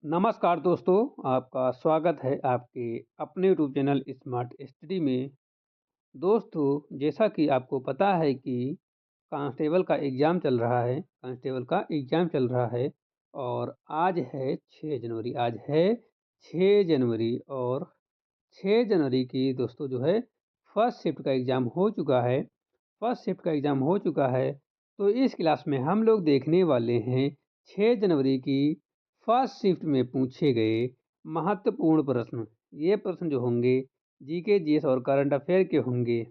नमस्कार दोस्तों, आपका स्वागत है आपके अपने यूट्यूब चैनल स्मार्ट स्टडी में। दोस्तों, जैसा कि आपको पता है कि कांस्टेबल का एग्ज़ाम चल रहा है और आज है 6 जनवरी और 6 जनवरी की दोस्तों जो है फर्स्ट शिफ्ट का एग्ज़ाम हो चुका है। तो इस क्लास में हम लोग देखने वाले हैं 6 जनवरी की फर्स्ट शिफ्ट में पूछे गए महत्वपूर्ण प्रश्न। ये प्रश्न जो होंगे जीके, जीएस और करंट अफेयर के होंगे।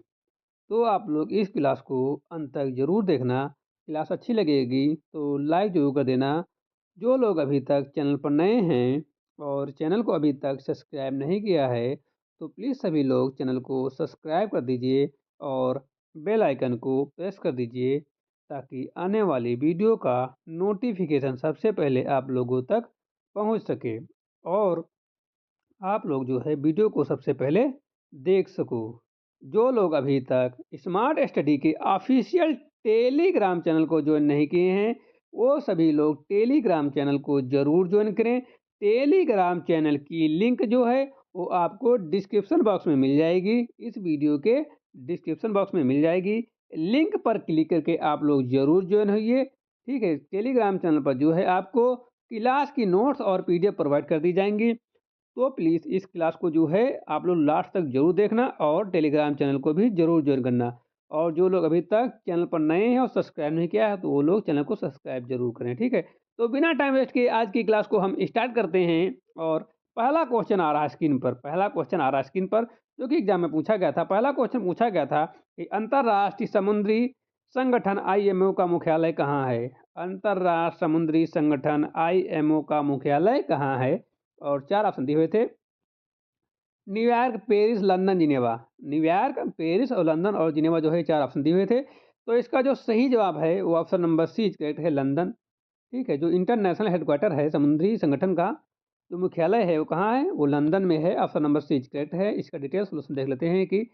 तो आप लोग इस क्लास को अंत तक ज़रूर देखना। क्लास अच्छी लगेगी तो लाइक ज़रूर कर देना। जो लोग अभी तक चैनल पर नए हैं और चैनल को अभी तक सब्सक्राइब नहीं किया है, तो प्लीज़ सभी लोग चैनल को सब्सक्राइब कर दीजिए और बेल आइकन को प्रेस कर दीजिए ताकि आने वाली वीडियो का नोटिफिकेशन सबसे पहले आप लोगों तक पहुंच सके और आप लोग जो है वीडियो को सबसे पहले देख सको। जो लोग अभी तक स्मार्ट स्टडी के ऑफिशियल टेलीग्राम चैनल को ज्वाइन नहीं किए हैं, वो सभी लोग टेलीग्राम चैनल को ज़रूर ज्वाइन करें। टेलीग्राम चैनल की लिंक जो है वो आपको डिस्क्रिप्शन बॉक्स में मिल जाएगी। इस वीडियो के डिस्क्रिप्शन बॉक्स में मिल जाएगी। लिंक पर क्लिक करके आप लोग ज़रूर ज्वाइन होइए। ठीक है, टेलीग्राम चैनल पर जो है आपको क्लास की नोट्स और पीडीएफ प्रोवाइड कर दी जाएंगी। तो प्लीज़ इस क्लास को जो है आप लोग लास्ट तक ज़रूर देखना और टेलीग्राम चैनल को भी ज़रूर ज्वाइन करना। और जो लोग अभी तक चैनल पर नए हैं और सब्सक्राइब नहीं किया है, तो वो लोग चैनल को सब्सक्राइब ज़रूर करें, ठीक है? तो बिना टाइम वेस्ट किए आज की क्लास को हम स्टार्ट करते हैं और पहला क्वेश्चन आ रहा है स्क्रीन पर, जो कि एग्ज़ाम में पूछा गया था। पहला क्वेश्चन पूछा गया था कि अंतर्राष्ट्रीय समुद्री संगठन आईएमओ का मुख्यालय कहाँ है? अंतर्राष्ट्रीय समुद्री संगठन आईएमओ का मुख्यालय कहाँ है? और 4 ऑप्शन दिए हुए थे। New York, Paris, London, Geneva. New York, Paris और लंदन और जिनेवा जो है 4 ऑप्शन दिए हुए थे। तो इसका जो सही जवाब है वो option number C is correct है, लंदन। ठीक है, जो इंटरनेशनल हेडक्वार्टर है समुद्री संगठन का, जो मुख्यालय है वो कहाँ है? वो लंदन में है। Option number C is correct है। इसका डिटेल सॉल्यूशन देख लेते हैं कि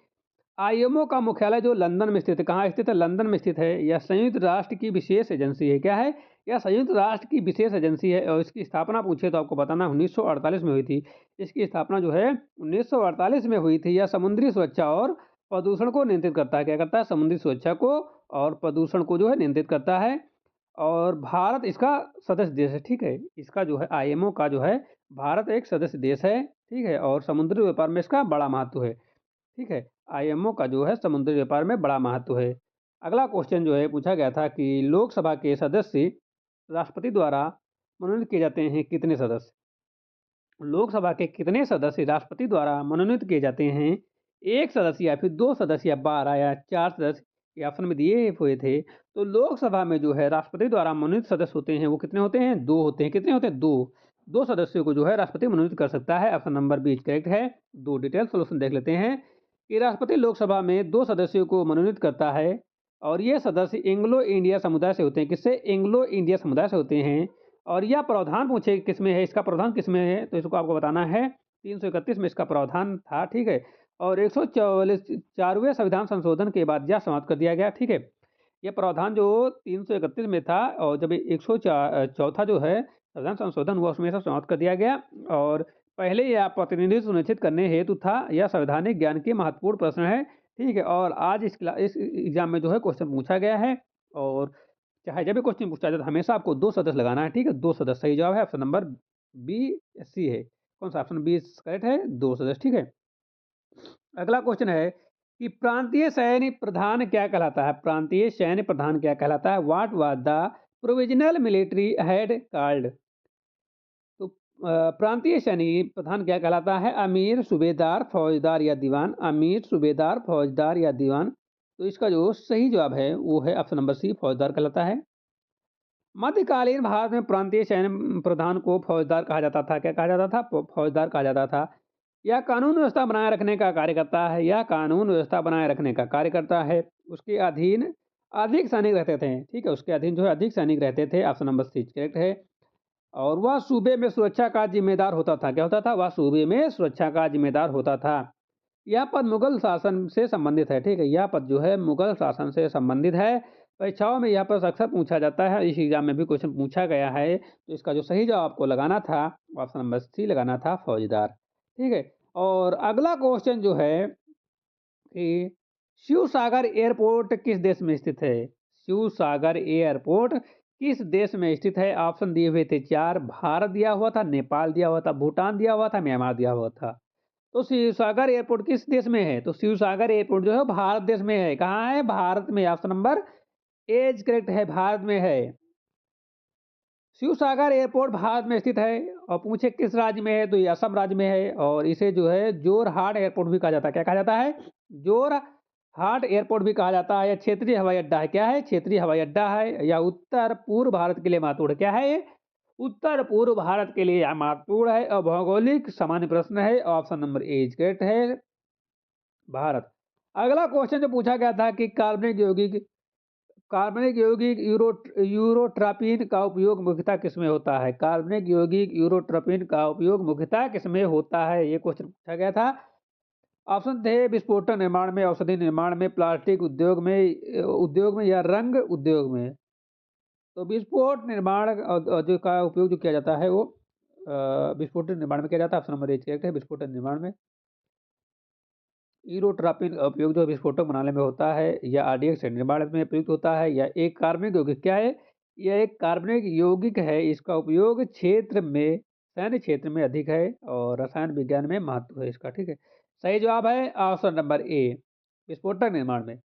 आईएमओ का मुख्यालय जो लंदन में स्थित है, कहाँ स्थित है? लंदन में स्थित है। यह संयुक्त राष्ट्र की विशेष एजेंसी है। क्या है? यह संयुक्त राष्ट्र की विशेष एजेंसी है और इसकी स्थापना पूछे तो आपको बताना 1948 में हुई थी। इसकी स्थापना जो है 1948 में हुई थी। यह समुद्री सुरक्षा और प्रदूषण को नियंत्रित करता है। क्या करता है? समुद्री सुरक्षा को और प्रदूषण को जो है नियंत्रित करता है और भारत इसका सदस्य देश है। ठीक है, इसका जो है आईएमओ का जो है भारत एक सदस्य देश है। ठीक है, और समुद्री व्यापार में इसका बड़ा महत्व है। ठीक है, आईएमओ का जो है समुद्री व्यापार में बड़ा महत्व है। अगला क्वेश्चन जो है पूछा गया था कि लोकसभा के सदस्य राष्ट्रपति द्वारा मनोनीत किए जाते हैं कितने सदस्य? लोकसभा के कितने सदस्य राष्ट्रपति द्वारा मनोनीत किए जाते हैं? 1 सदस्य या फिर 2 सदस्य या 12 या 4 सदस्य? ये ऑप्शन में दिए हुए थे। तो लोकसभा में जो है राष्ट्रपति द्वारा मनोनीत सदस्य होते हैं वो कितने होते हैं? 2 होते हैं। कितने होते हैं? 2। 2 सदस्यों को जो है राष्ट्रपति मनोनीत कर सकता है। ऑप्शन नंबर बी करेक्ट है। 2 डिटेल सॉल्यूशन देख लेते हैं कि राष्ट्रपति लोकसभा में 2 सदस्यों को मनोनीत करता है और ये सदस्य एंग्लो इंडिया समुदाय से होते हैं। किससे? एंग्लो इंडिया समुदाय से होते हैं। और यह प्रावधान पूछे किसमें है, इसका प्रावधान किसमें है, तो इसको आपको बताना है 331 में इसका प्रावधान था। ठीक है, और 144 4वें संविधान संशोधन के बाद यह समाप्त कर दिया गया। ठीक है, यह प्रावधान जो 331 में था और जब 104 चौथा जो है संविधान संशोधन हुआ उसमें से समाप्त कर दिया गया। और पहले यह प्रतिनिधित्व सुनिश्चित करने हेतु था। यह संवैधानिक ज्ञान के महत्वपूर्ण प्रश्न है। ठीक है, और आज इस एग्जाम में जो है क्वेश्चन पूछा गया है और चाहे जब भी क्वेश्चन पूछा जाए तो हमेशा आपको 2 सदस्य लगाना है। ठीक है, 2 सदस्य सही जवाब है। ऑप्शन नंबर बी सी है। कौन सा? ऑप्शन बी करेक्ट है, 2 सदस्य। ठीक है, अगला क्वेश्चन है कि प्रांतीय सैन्य प्रधान क्या कहलाता है? प्रांतीय सैन्य प्रधान क्या कहलाता है? What was the provisional military head called? तो प्रांतीय सैन्य प्रधान क्या कहलाता है? अमीर, सूबेदार, फौजदार या दीवान। अमीर, सूबेदार, फौजदार या दीवान। तो इसका जो सही जवाब है वो है ऑप्शन नंबर सी, फौजदार कहलाता है। मध्यकालीन भारत में प्रांतीय सैन्य प्रधान को फौजदार कहा जाता था। क्या कहा जाता था? फौजदार कहा जाता था। यह कानून व्यवस्था बनाए रखने का कार्य करता है। यह कानून व्यवस्था बनाए रखने का कार्य करता है। उसके अधीन अधिक सैनिक रहते थे। ठीक है, उसके अधीन जो है अधिक सैनिक रहते थे। ऑप्शन नंबर सी करेक्ट है। और वह सूबे में सुरक्षा का जिम्मेदार होता था। क्या होता था? वह सूबे में सुरक्षा का जिम्मेदार होता था। यह पद मुगल शासन से संबंधित है। ठीक है, यह पद जो है मुगल शासन से संबंधित है। परीक्षाओं में यह प्रश्न अक्सर पूछा जाता है, इस एग्जाम में भी क्वेश्चन पूछा गया है। तो इसका जो सही जवाब आपको लगाना था, ऑप्शन नंबर सी लगाना था, फौजदार। ठीक है, और अगला क्वेश्चन जो है कि शिव सागर एयरपोर्ट किस देश में स्थित है? शिव सागर एयरपोर्ट किस देश में स्थित है? ऑप्शन दिए हुए थे 4। भारत दिया हुआ था, नेपाल दिया हुआ था, भूटान दिया हुआ था, म्यांमार दिया हुआ था। तो शिव सागर एयरपोर्ट किस देश में है? तो शिव सागर एयरपोर्ट जो है भारत देश में है। कहाँ है? भारत में। ऑप्शन नंबर एज करेक्ट है, भारत में है। शिव सागर एयरपोर्ट भारत में स्थित है। और पूछे किस राज्य में है, तो ये असम राज्य में है। और इसे जो है जोरहाट एयरपोर्ट भी कहा जाता है। क्या कहा जाता है? जोरहाट एयरपोर्ट भी कहा जाता है। या क्षेत्रीय हवाई अड्डा है। क्या है? क्षेत्रीय हवाई अड्डा है। या उत्तर पूर्व भारत के लिए महत्वपूर्ण है। क्या है ये? उत्तर पूर्व भारत के लिए महत्वपूर्ण है। और भौगोलिक सामान्य प्रश्न है। ऑप्शन नंबर ए करेक्ट है, भारत। अगला क्वेश्चन जो पूछा गया था कि कार्बनिक यौगिक यूरोट्रोपिन का उपयोग मुख्यतः किसमें होता है? कार्बनिक यौगिक यूरोट्रोपिन का उपयोग मुख्यतः किसमें होता है? ये क्वेश्चन पूछा गया था। ऑप्शन थे विस्फोटक निर्माण में, औषधि निर्माण में, प्लास्टिक उद्योग में या रंग उद्योग में। तो विस्फोट निर्माण जो का उपयोग जो किया जाता है वो विस्फोटक निर्माण में किया जाता है। ऑप्शन नंबर ए करेक्ट है, विस्फोटक निर्माण में। यूरोट्रोपिन का उपयोग जो विस्फोटक बनाने में होता है या आरडीएक्स निर्माण में प्रयुक्त होता है। या एक कार्बनिक यौगिक क्या है? यह एक कार्बनिक यौगिक है। इसका उपयोग सैन्य क्षेत्र में अधिक है और रसायन विज्ञान में महत्व है इसका। ठीक है, सही जवाब है ऑप्शन नंबर ए, विस्फोटक निर्माण में।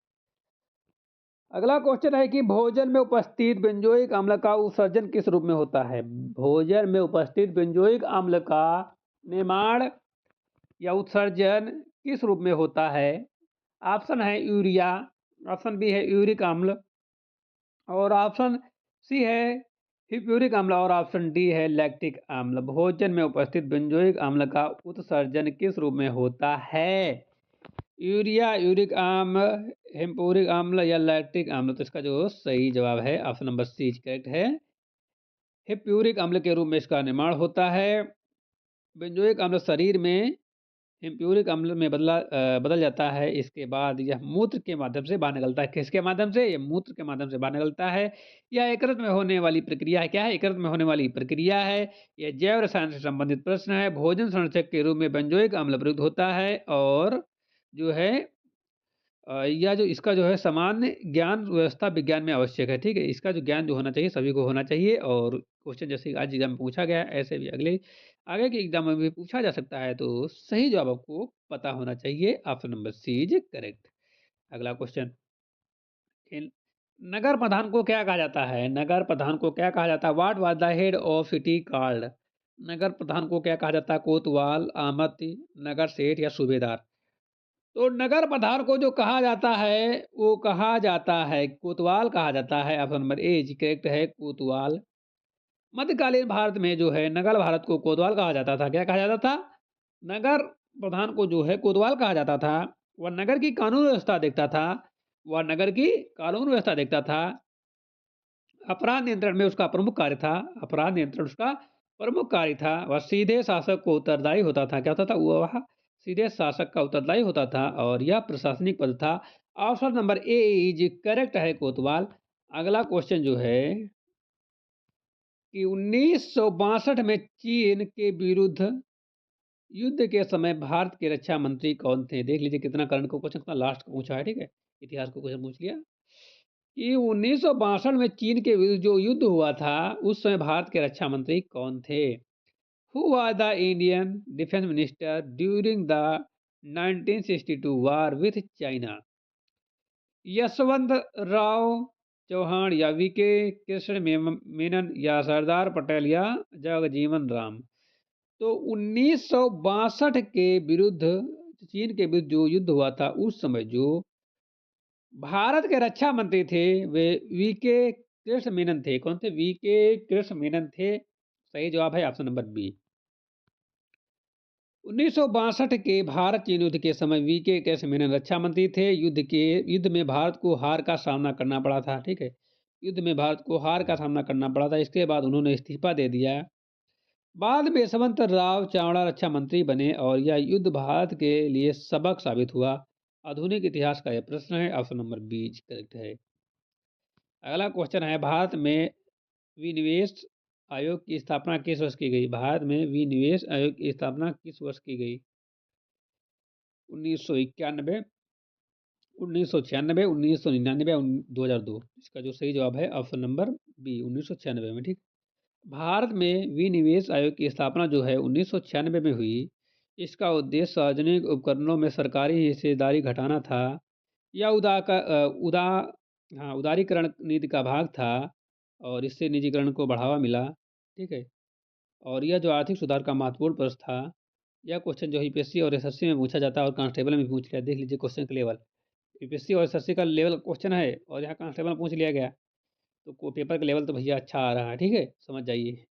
अगला क्वेश्चन है कि भोजन में उपस्थित बेंजोइक अम्ल का उत्सर्जन किस रूप में होता है? भोजन में उपस्थित बेंजोइक अम्ल का निर्माण या उत्सर्जन किस रूप में होता है? ऑप्शन है यूरिया, ऑप्शन बी है यूरिक अम्ल, और ऑप्शन सी है हिप्यूरिक अम्ल, और ऑप्शन डी है लैक्टिक अम्ल। भोजन में उपस्थित बेंजोइक अम्ल का उत्सर्जन किस रूप में होता है? यूरिया, यूरिक अम्ल, हिप्यूरिक अम्ल या लैक्टिक अम्ल। तो इसका जो सही जवाब है ऑप्शन नंबर सी करेक्ट है, हिप्यूरिक अम्ल के रूप में इसका निर्माण होता है। बेंजोइक अम्ल शरीर में इम्प्यूरिक अम्ल में बदल जाता है। इसके बाद यह मूत्र के माध्यम से बाहर निकलता है। किसके माध्यम से? ये मूत्र के माध्यम से बाहर निकलता है। यह यकृत में होने वाली प्रक्रिया है। क्या है? यकृत में होने वाली प्रक्रिया है। यह जैव रसायन से संबंधित प्रश्न है। भोजन संरक्षक के रूप में बेंजोइक अम्ल प्रयुक्त होता है। और जो है या जो इसका जो है सामान्य ज्ञान व्यवस्था विज्ञान में आवश्यक है। ठीक है, इसका जो ज्ञान जो होना चाहिए सभी को होना चाहिए। और क्वेश्चन जैसे आज एग्जाम में पूछा गया है, ऐसे भी आगे के एग्जाम में भी पूछा जा सकता है। तो सही जवाब आपको पता होना चाहिए। Option number C is correct. अगला क्वेश्चन, नगर प्रधान को क्या कहा जाता है? नगर प्रधान को क्या कहा जाता है? What was the head of city called? नगर प्रधान को क्या कहा जाता है? कोतवाल, आमती, नगर सेठ या सूबेदार? तो नगर प्रधान को जो कहा जाता है वो कहा जाता है कोतवाल कहा जाता है। ऑप्शन नंबर ए करेक्ट है, कोतवाल। मध्यकालीन भारत में जो है नगर भारत को कोतवाल कहा जाता था। क्या कहा जाता था? नगर प्रधान को जो है कोतवाल कहा जाता था। वह नगर की कानून व्यवस्था देखता था। वह नगर की कानून व्यवस्था देखता था। अपराध नियंत्रण में उसका प्रमुख कार्य था। अपराध नियंत्रण उसका प्रमुख कार्य था। वह सीधे शासक को उत्तरदायी होता था। क्या होता था? वह सीधे शासक का उत्तरदायी होता था। और यह प्रशासनिक पद था। Option number A is correct है, कोतवाल। अगला क्वेश्चन जो है कि 1962 में चीन के विरुद्ध युद्ध के समय भारत के रक्षा मंत्री कौन थे? देख लीजिए कितना करंट को क्वेश्चन, कितना लास्ट को पूछा है। ठीक है, इतिहास को क्वेश्चन पूछ लिया कि 1962 में चीन के विरुद्ध जो युद्ध हुआ था उस समय भारत के रक्षा मंत्री कौन थे? Who was the Indian defence minister during the 1962 war with China? Yashwant Rao Chauhan या वीके कृष्ण मेनन या सरदार पटेल या जगजीवन राम? तो 1962 के विरुद्ध, चीन के विरुद्ध जो युद्ध हुआ था उस समय जो भारत के रक्षा मंत्री थे वे वीके कृष्ण मेनन थे। कौन थे? वीके कृष्ण मेनन थे। सही जवाब है ऑप्शन नंबर बी। 1962 के भारत चीन युद्ध के समय वीके कृष्ण मेनन रक्षा मंत्री थे। युद्ध में भारत को हार का सामना करना पड़ा था। ठीक है, युद्ध में भारत को हार का सामना करना पड़ा था। इसके बाद उन्होंने इस्तीफा दे दिया। बाद में यशवंत राव चावड़ा रक्षा मंत्री बने और यह युद्ध भारत के लिए सबक साबित हुआ। आधुनिक इतिहास का यह प्रश्न है। ऑप्शन नंबर बी करेक्ट है। अगला क्वेश्चन है, भारत में विनिवेश आयोग की स्थापना किस वर्ष की गई? भारत में विनिवेश आयोग की स्थापना किस वर्ष की गई? 1991, 1996, 1999, 2002। इसका जो सही जवाब है ऑप्शन नंबर बी, 1996 में। ठीक। भारत में विनिवेश आयोग की स्थापना जो है 1996 में हुई। इसका उद्देश्य सार्वजनिक उपकरणों में सरकारी हिस्सेदारी घटाना था, या उदारीकरण नीति का भाग था, और इससे निजीकरण को बढ़ावा मिला। ठीक है। और यह जो आर्थिक सुधार का महत्वपूर्ण प्रश्न था, यह क्वेश्चन जो यूपीएससी और एसएससी में पूछा जाता है और कांस्टेबल में भी पूछ लिया। देख लीजिए क्वेश्चन का लेवल, यूपीएससी और एसएससी का लेवल क्वेश्चन है, और यहाँ कांस्टेबल में पूछ लिया गया। तो पेपर का लेवल तो भैया अच्छा आ रहा है। ठीक है, समझ जाइए।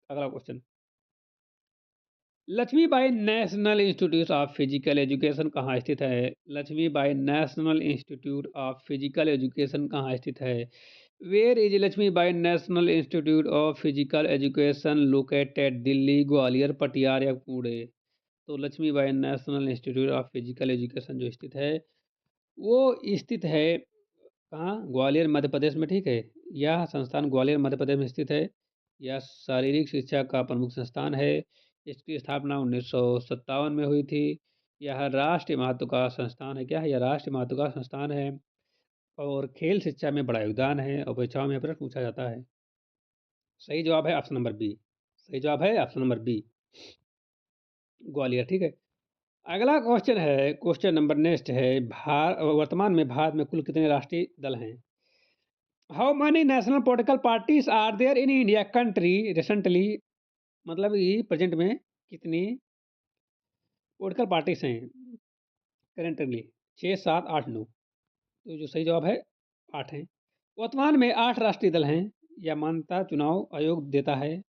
अगला question, Laxmibai National Institute of Physical Education कहाँ स्थित है? Laxmibai National Institute of Physical Education कहाँ स्थित है? Where is Laxmibai National Institute of Physical Education located? Delhi, Gwalior, Patiala या पुणे? तो Laxmibai National Institute of Physical Education जो स्थित है, वो स्थित है कहाँ? ग्वालियर, मध्य प्रदेश में। ठीक है, यह संस्थान ग्वालियर, मध्य प्रदेश में स्थित है। यह शारीरिक शिक्षा का प्रमुख संस्थान है। इसकी स्थापना 1957 में हुई थी। यह राष्ट्रीय महत्व का संस्थान है। क्या है? यह राष्ट्रीय महत्व का संस्थान है, और खेल शिक्षा में बड़ा योगदान है, और परीक्षाओं में प्रश्न पूछा जाता है। सही जवाब है ऑप्शन नंबर बी। सही जवाब है ऑप्शन नंबर बी, ग्वालियर। ठीक है। अगला क्वेश्चन है, क्वेश्चन नंबर नेक्स्ट है, वर्तमान में भारत में कुल कितने राष्ट्रीय दल हैं? How many national political parties are there in India country recently? मतलब कि प्रेजेंट में कितनी पॉलिटिकल पार्टीज हैं करेंटली? 6, 7, 8, 9। तो जो सही जवाब है 8 हैं। वर्तमान में 8 राष्ट्रीय दल हैं। यह मान्यता चुनाव आयोग देता है,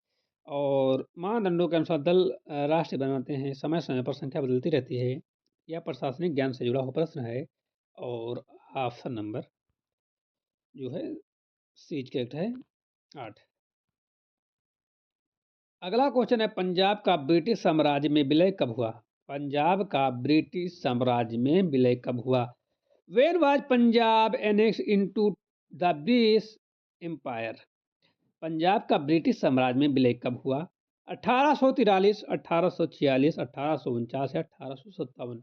और मानदंडों के अनुसार दल राष्ट्रीय बनाते हैं। समय समय पर संख्या बदलती रहती है। यह प्रशासनिक ज्ञान से जुड़ा हुआ प्रश्न है, और ऑप्शन नंबर जो है सीज करेक्ट है, 8। अगला क्वेश्चन है, पंजाब का ब्रिटिश साम्राज्य में विलय कब हुआ? पंजाब का ब्रिटिश साम्राज्य में विलय कब हुआ? Where was Punjab annex into the British Empire? Punjab का ब्रिटिश साम्राज्य में विलय कब हुआ? 1843, 1846, 1849 या 1857?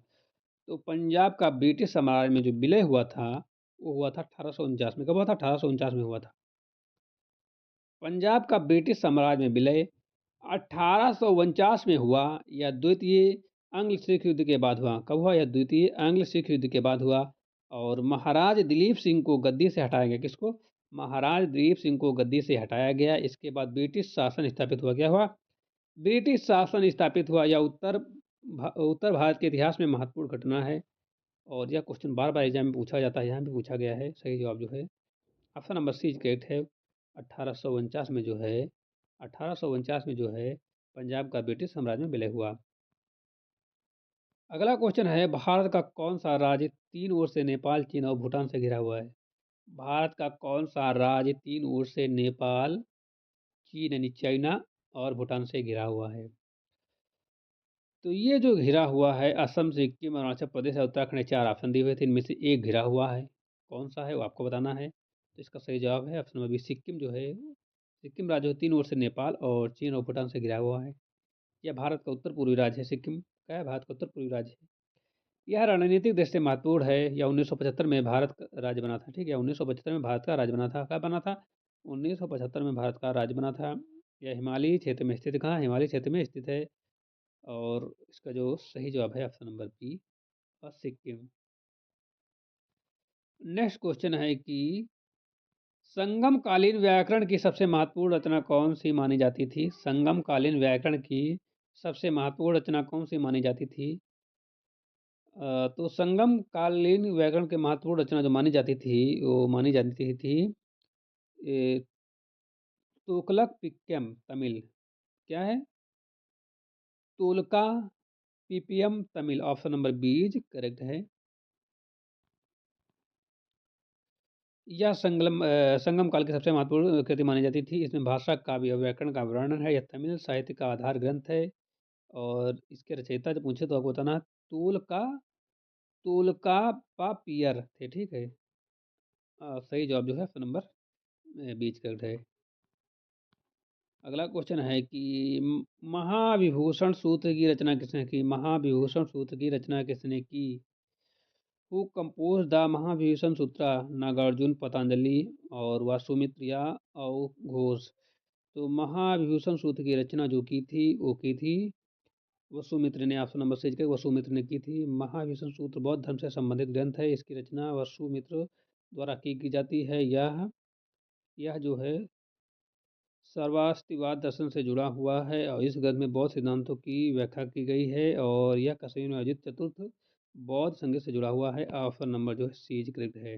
तो पंजाब का ब्रिटिश साम्राज्य में जो विलय हुआ था, वो हुआ था 1849 में। कब हुआ था? 1849 में हुआ था। पंजाब का ब्रिटिश साम्राज्य में विलय 1849 में हुआ, या द्वितीय आंग्ल सिख युद्ध के बाद हुआ? कब हुआ? या द्वितीय आंग्ल सिख युद्ध के बाद हुआ। और महाराज दिलीप सिंह को गद्दी से हटाया गया। किसको? महाराज दिलीप सिंह को गद्दी से हटाया गया। इसके बाद ब्रिटिश शासन स्थापित हुआ। क्या हुआ? ब्रिटिश शासन स्थापित हुआ। यह उत्तर भारत के इतिहास में महत्वपूर्ण घटना है, और यह क्वेश्चन बार बार एग्जाम में पूछा जाता है। यहाँ भी पूछा गया है। सही जवाब जो है ऑप्शन नंबर सी करेक्ट है। 1849 में जो है 1849 में जो है पंजाब का ब्रिटिश साम्राज्य में विलय हुआ। अगला क्वेश्चन है, भारत का कौन सा राज्य तीन ओर से नेपाल, चीन और भूटान से घिरा हुआ है? भारत का कौन सा राज्य तीन ओर से नेपाल, चीन यानी चाइना और भूटान से घिरा हुआ है? तो ये जो घिरा हुआ है, असम, सिक्किम, अरुणाचल प्रदेश और उत्तराखंड ने 4 ऑप्शन दिए हुए थे। इनमें से एक घिरा हुआ है। कौन सा है वो आपको बताना है। तो इसका सही जवाब है ऑप्शन नंबर बी, सिक्किम जो है। सिक्किम राज्य जो तीन ओर से नेपाल और चीन और भूटान से घिरा हुआ है। यह भारत का उत्तर पूर्वी राज्य है। सिक्किम क्या है? भारत का उत्तर पूर्वी राज्य है। यह रणनीतिक दृष्टि से महत्वपूर्ण है। यह 1975 में भारत का राज्य बना था। ठीक है, 1975 में भारत का राज्य बना था। कब बना था? 1975 में भारत का राज्य बना था। यह हिमालयी क्षेत्र में स्थित, कहाँ? हिमालयी क्षेत्र में स्थित है। और इसका जो सही जवाब है option number B, Sikkim. Next question है कि संगमकालीन व्याकरण की सबसे महत्वपूर्ण रचना कौन सी मानी जाती थी? संगमकालीन व्याकरण की सबसे महत्वपूर्ण रचना कौन सी मानी जाती थी? तो संगमकालीन व्याकरण के महत्वपूर्ण रचना जो मानी जाती थी, वो मानी जाती थी तुगलक पिक्यम तमिल। क्या है? तुलका पीपीएम Tamil. Option number B is correct है। यह संगम काल की सबसे महत्वपूर्ण कृति मानी जाती थी। इसमें भाषा, काव्य और व्याकरण का वर्णन है। यह तमिल साहित्य का आधार ग्रंथ है, और इसके रचयिता जब पूछे तो आपको बताना तुलकापापियर थे। ठीक है, सही जवाब जो है ऑप्शन नंबर बीच करेक्ट है। अगला क्वेश्चन है कि महाविभूषण सूत्र की रचना किसने की? महाविभूषण सूत्र की रचना किसने की? हु कंपोज द महाविभूषण सूत्र? नागार्जुन, पतंजलि और वासुमित्र या घोष? तो महाविभूषण सूत्र की रचना जो की थी वो की थी वसुमित्र ने। ऑप्शन नंबर सी वसुमित्र ने की थी। महाविभूषण सूत्र बौद्ध धर्म से संबंधित ग्रंथ है। इसकी रचना वसुमित्र द्वारा की जाती है। यह जो है सर्वास्तिवाद दर्शन से जुड़ा हुआ है और इस ग्रंथ में बौद्ध सिद्धांतों की व्याख्या की गई है और यह कश्मीर में आयोजित चतुर्थ बौद्ध संगीत से जुड़ा हुआ है। ऑप्शन नंबर जो है सी इज करेक्ट है।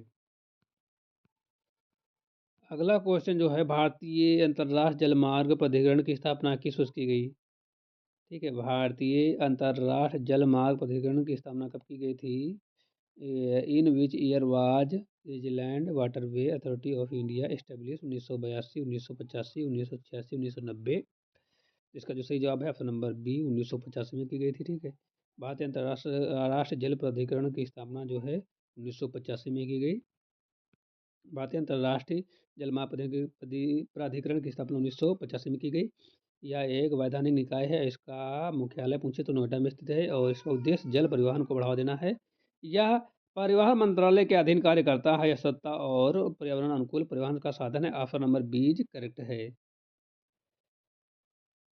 अगला क्वेश्चन जो है भारतीय अंतर्राष्ट्रीय जलमार्ग प्राधिकरण की स्थापना किस वर्ष की गई? ठीक है, भारतीय अंतर्राष्ट्रीय जलमार्ग प्राधिकरण की स्थापना कब की गई थी? In which year was New Zealand waterway authority of India establish? 1982, 1985, 1986, 1990? इसका जो सही जवाब है ऑप्शन नंबर बी 1985 में की गई थी। ठीक है, भारतीय अंतर्राष्ट्रीय राष्ट्रीय जल प्राधिकरण की स्थापना जो है 1985 में की गई। भारतीय अंतर्राष्ट्रीय जलमार्ग प्राधिकरण की स्थापना 1985 में की गई। यह एक वैधानिक निकाय है। इसका मुख्यालय पूछे तो नोएडा में स्थित है और इसका उद्देश्य जल परिवहन को बढ़ावा देना है। यह परिवहन मंत्रालय के अधीन कार्य करता है। यह सत्ता और पर्यावरण अनुकूल परिवहन का साधन है। ऑप्शन नंबर बीज करेक्ट है।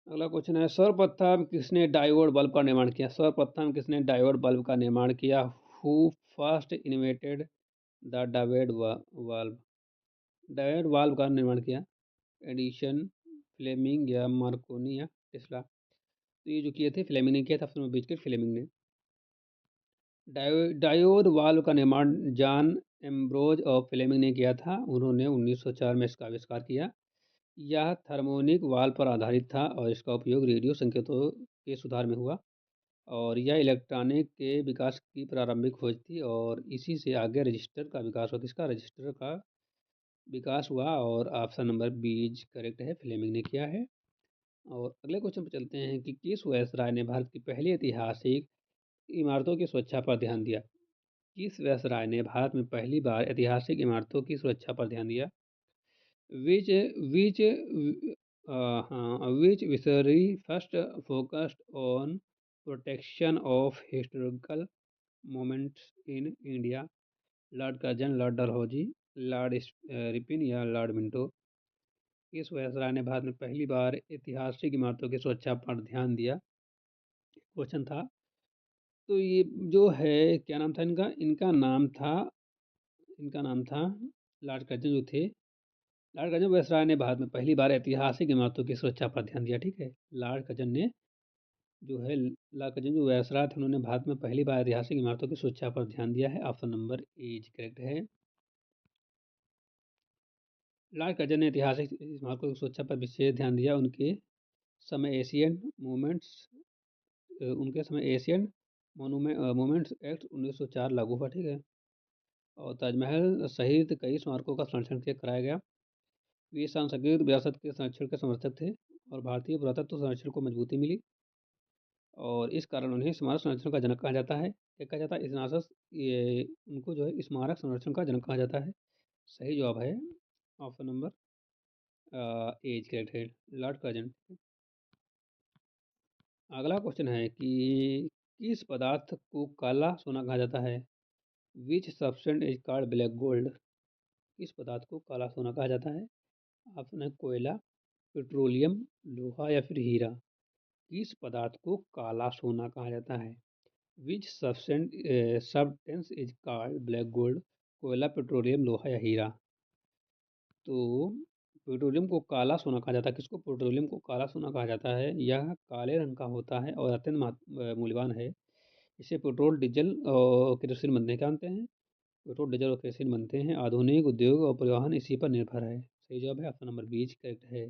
अगला क्वेश्चन है सर्वप्रथम किसने डायोड बल्ब का निर्माण किया? सर्वप्रथम किसने डायोड बल्ब का निर्माण किया? Who first invented the diode bulb? Diode bulb का निर्माण किया? एडिशन, फ्लेमिंग या मार्कोनी या टेस्ला? तो ये जो किए थे फ्लेमिंग ने किया था। ऑप्शन नंबर बीच के फ्लेमिंग ने। डायोड वाल्व का निर्माण जॉन एम्ब्रोज और फ्लेमिंग ने किया था। उन्होंने 1904 में इसका आविष्कार किया। यह थर्मोनिक वाल्व पर आधारित था और इसका उपयोग रेडियो संकेतों के सुधार में हुआ और यह इलेक्ट्रॉनिक के विकास की प्रारंभिक खोज थी और इसी से आगे रजिस्टर का विकास हुआ। इसका रजिस्टर का विकास हुआ और ऑप्शन नंबर बीज करेक्ट है, फ्लेमिंग ने किया है। और अगले क्वेश्चन पर चलते हैं कि किस वायसराय ने भारत की पहली ऐतिहासिक इमारतों की सुरक्षा पर ध्यान दिया? किस वायसराय ने भारत में पहली बार ऐतिहासिक इमारतों की सुरक्षा पर ध्यान दिया? विच विच विच विसरी first focused on protection of historical moments in India? Lord Curzon, Lord Dalhousie, Lord Ripon या लॉर्ड मिंटो? किस वायसराय ने भारत में पहली बार ऐतिहासिक इमारतों की सुरक्षा पर ध्यान दिया? क्वेश्चन था। तो ये जो है क्या नाम था इनका? इनका नाम था लॉर्ड कर्जन जो थे। लॉर्ड कर्जन वायसराय ने भारत में पहली बार ऐतिहासिक इमारतों की सुरक्षा पर ध्यान दिया। ठीक है, लॉर्ड कर्जन ने जो है लॉर्ड कर्जन जो वायसराय थे उन्होंने भारत में पहली बार ऐतिहासिक इमारतों की सुरक्षा पर ध्यान दिया है। ऑप्शन नंबर ए करेक्ट है। लॉर्ड कर्जन ने ऐतिहासिक इमारतों की सुरक्षा पर विशेष ध्यान दिया। उनके समय एशियन मोनूमेंट्स एक्ट 1904 लागू हुआ। ठीक है, और ताजमहल सहित कई स्मारकों का संरक्षण कराया गया। वे सांस्कृतिक विरासत के संरक्षण के समर्थक थे और भारतीय पुरातत्व संरक्षण को मजबूती मिली और इस कारण उन्हें स्मारक संरक्षण का जनक कहा जाता है। क्या कहा जाता है? ये उनको जो है स्मारक संरक्षण का जनक कहा जाता है। सही जवाब है ऑप्शन नंबर एज करेक्ट है, लॉर्ड कर्जन। अगला क्वेश्चन है कि किस पदार्थ को काला सोना कहा जाता है? Which substance is called black gold? किस पदार्थ को काला सोना कहा जाता है? ऑप्शन है कोयला, पेट्रोलियम, लोहा या फिर हीरा? किस पदार्थ को काला सोना कहा जाता है? Which substance is called black gold? कोयला, पेट्रोलियम, लोहा या हीरा? तो पेट्रोलियम को काला सोना कहा जाता है। किसको? पेट्रोलियम को काला सोना कहा जाता है। यह काले रंग का होता है और अत्यंत मूल्यवान है। इससे पेट्रोल, डीजल और केरोसिन बनते हैं। क्या बनते हैं? पेट्रोल, डीजल और केरोसिन बनते हैं। आधुनिक उद्योग और परिवहन इसी पर निर्भर है। सही जवाब है ऑप्शन नंबर बीच करेक्ट है।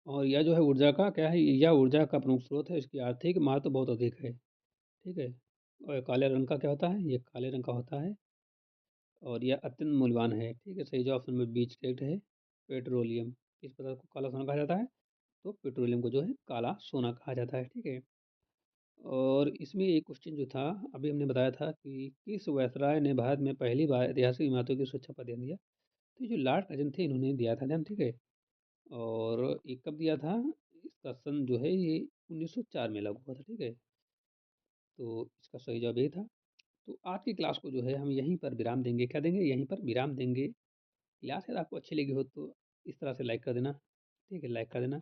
और यह जो है ऊर्जा का क्या है? यह ऊर्जा का प्रमुख स्रोत है। इसकी आर्थिक महत्व बहुत अधिक है। ठीक है, और काले रंग का क्या होता है? ये काले रंग का होता है और यह अत्यंत मूल्यवान है। ठीक है, सही जवाब ऑप्शन नंबर बीच करेक्ट है। पेट्रोलियम किस पदार्थ को काला सोना कहा जाता है? तो पेट्रोलियम को जो है काला सोना कहा जाता है। ठीक है, और इसमें एक क्वेश्चन जो था, अभी हमने बताया था कि किस वायसराय ने भारत में पहली बार ऐतिहासिक इमारतों की सुरक्षा पर ध्यान दिया? तो ये जो लॉर्ड कर्जन थे, इन्होंने दिया था ध्यान, ठीक है। और ये कब दिया था? इसका सन जो है ये 1904 में लागू हुआ था, ठीक है। तो इसका सही जवाब ये था। तो आज की क्लास को जो है हम यहीं पर विराम देंगे, क्या देंगे? यहीं पर विराम देंगे। क्लास अगर आपको अच्छी लगी हो तो इस तरह से लाइक कर देना, ठीक है, लाइक कर देना।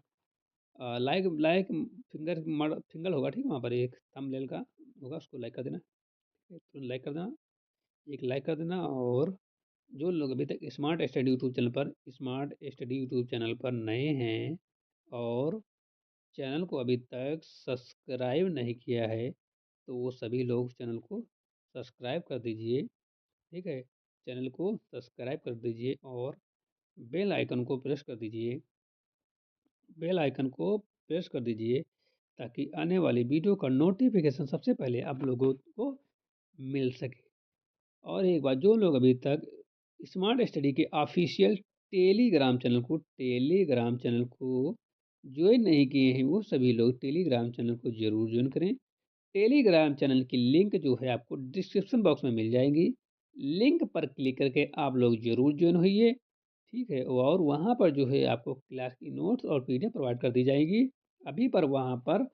लाइक लाइक फिंगर होगा, ठीक है, वहाँ पर एक थंबनेल का होगा, उसको लाइक कर देना, ठीक है, तुरंत लाइक कर देना, एक लाइक कर देना। और जो लोग अभी तक स्मार्ट स्टडी यूट्यूब चैनल पर नए हैं और चैनल को अभी तक सब्सक्राइब नहीं किया है, तो वो सभी लोग चैनल को सब्सक्राइब कर दीजिए, ठीक है। चैनल को सब्सक्राइब कर दीजिए और बेल आइकन को प्रेस कर दीजिए, बेल आइकन को प्रेस कर दीजिए, ताकि आने वाली वीडियो का नोटिफिकेशन सबसे पहले आप लोगों को मिल सके। और एक बात, जो लोग अभी तक स्मार्ट स्टडी के ऑफिशियल टेलीग्राम चैनल को ज्वाइन नहीं किए हैं, वो सभी लोग टेलीग्राम चैनल को जरूर ज्वाइन करें। टेलीग्राम चैनल की लिंक जो है आपको डिस्क्रिप्शन बॉक्स में मिल जाएगी। लिंक पर क्लिक करके आप लोग जरूर ज्वाइन होइए, ठीक है। और वहाँ पर जो है आपको क्लास की नोट्स और पीडीएफ प्रोवाइड कर दी जाएगी। अभी पर वहाँ पर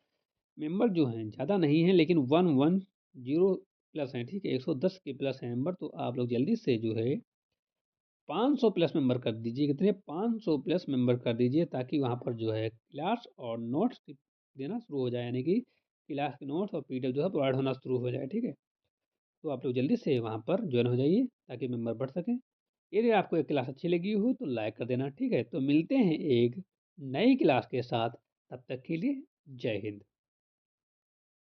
मेंबर जो हैं ज़्यादा नहीं हैं, लेकिन 110 प्लस हैं, ठीक है, 110 के प्लस हैं मेंबर। तो आप लोग जल्दी से जो है 500 प्लस मेंबर कर दीजिए। कितने? 500 प्लस मेंबर कर दीजिए, ताकि वहाँ पर जो है क्लास और नोट्स देना शुरू हो जाए, यानी कि क्लास के नोट्स और पीडीएफ जो है प्रोवाइड होना शुरू हो जाए, ठीक है। तो आप लोग जल्दी से वहाँ पर ज्वाइन हो जाइए, ताकि मेंबर बढ़ सकें। यदि आपको एक क्लास अच्छी लगी हो तो लाइक कर देना, ठीक है। तो मिलते हैं एक नई क्लास के साथ, तब तक के लिए जय हिंद।